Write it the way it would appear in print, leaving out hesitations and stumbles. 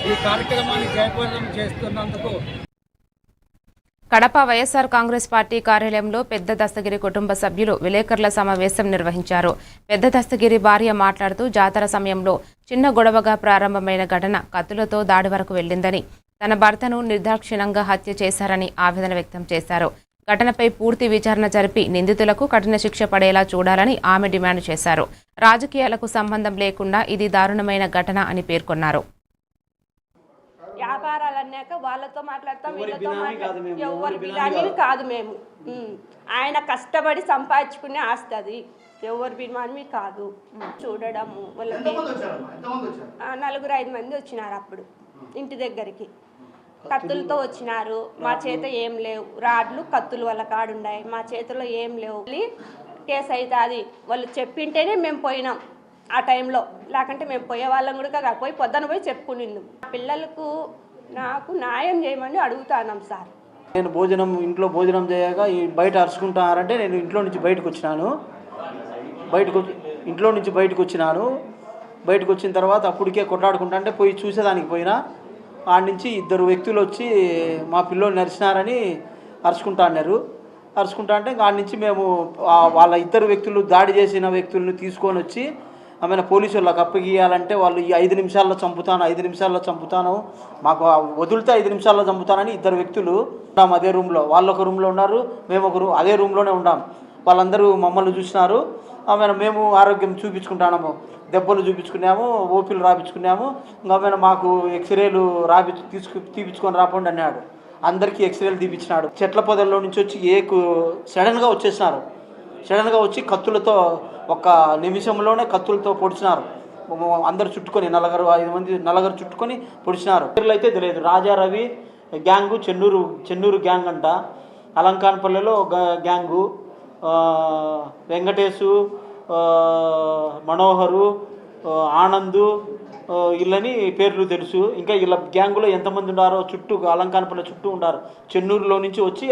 ఈ కార్యక్రమాన్ని జయప్రదం చేస్తున్నందుకు కడప వైఎస్ఆర్ కాంగ్రెస్ పార్టీ కార్యాలయంలో పెద్ద దస్తగిరి కుటుంబ సభ్యులు విలేకరుల సమావేశం నిర్వహించారు. పెద్ద దస్తగిరి భార్య మాట్లాడుతూ జాతర సమయంలో చిన్న గొడవగా ప్రారంభమైన ఘటన కత్తులతో దాడి వరకు వెళ్లిందని, తన భర్తను నిర్దాక్షిణ్యంగా హత్య చేశారని ఆవేదన వ్యక్తం చేశారు. ఘటనపై పూర్తి విచారణ జరిపి నిందితులకు కఠిన శిక్ష పడేలా చూడాలని ఆమె డిమాండ్ చేశారు. రాజకీయాలకు సంబంధం లేకుండా ఇది దారుణమైన ఘటన అని పేర్కొన్నారు. వ్యాపారాలు అన్నాక వాళ్ళతో మాట్లాడతాం, వీళ్ళతో మాట్లాడతాం. ఎవరి బినామీలు కాదు మేము. ఆయన కష్టపడి సంపాదించుకునే ఆస్తి అది. ఎవరి బినామీ కాదు. చూడడము వాళ్ళకి 4-5 మంది వచ్చినారు. అప్పుడు ఇంటి దగ్గరికి కత్తులతో వచ్చినారు. మా చేత ఏం లేవు, రాడ్లు కత్తులు వాళ్ళ కాడున్నాయి, మా చేతిలో ఏం లేవు. కేసు అయితే అది వాళ్ళు చెప్పింటేనే మేము పోయినాం ఆ టైంలో, లేకుంటే మేము పోయే వాళ్ళం కూడా పోయి పొద్దున పోయి చెప్పుకునింది. పిల్లలకు నాకు న్యాయం చేయమని అడుగుతాను సార్. నేను ఇంట్లో భోజనం చేయక బయట అరుచుకుంటున్నారంటే నేను ఇంట్లో నుంచి బయటకు వచ్చినాను. బయటకు వచ్చిన తర్వాత అప్పటికే కొట్లాడుకుంటా అంటే పోయి చూసేదానికి పోయినా, ఆడ నుంచి 2 వ్యక్తులు వచ్చి మా పిల్లోని నరిచినారని అరుచుకుంటా అంటే ఆడ నుంచి మేము వాళ్ళ 2 వ్యక్తులు దాడి చేసిన వ్యక్తులను తీసుకొని వచ్చి ఆమెను పోలీసు వాళ్ళకి అప్పగియాలంటే వాళ్ళు ఈ 5 నిమిషాల్లో చంపుతాను, మాకు వదిలితే 5 నిమిషాల్లో చంపుతానని 2 వ్యక్తులు ఉన్నాం అదే రూమ్లో. వాళ్ళు ఒక రూమ్లో ఉన్నారు, మేము అదే రూమ్లోనే ఉన్నాం. వాళ్ళందరూ మమ్మల్ని చూసినారు. మేము ఆరోగ్యం చూపించుకుంటాము, దెబ్బలు చూపించుకున్నాము, ఓపీలు రాపించుకున్నాము. ఇంకా మాకు ఎక్స్రేలు తీపించుకొని రాపండి అన్నాడు. అందరికీ ఎక్స్రేలు తీపించినాడు. చెట్ల పొదల్లో నుంచి వచ్చి సడన్గా వచ్చి కత్తులతో 1 నిమిషంలోనే కత్తులతో పొడిచినారు. అందరు చుట్టుకొని 4-5 మంది చుట్టుకొని పొడిచినారు. పేర్లు అయితే తెలియదు. రాజా రవి గ్యాంగు, చెన్నూరు గ్యాంగ్ అంట, అలంకాన్పల్లెలో గ్యాంగు, వెంకటేశు, మనోహరు, ఆనందు, వీళ్ళని పేర్లు తెలుసు. ఇంకా వీళ్ళ గ్యాంగులో ఎంతమంది ఉన్నారో చుట్టూ అలంకాన్పల్లె చుట్టూ ఉన్నారు. చెన్నూరులో నుంచి వచ్చి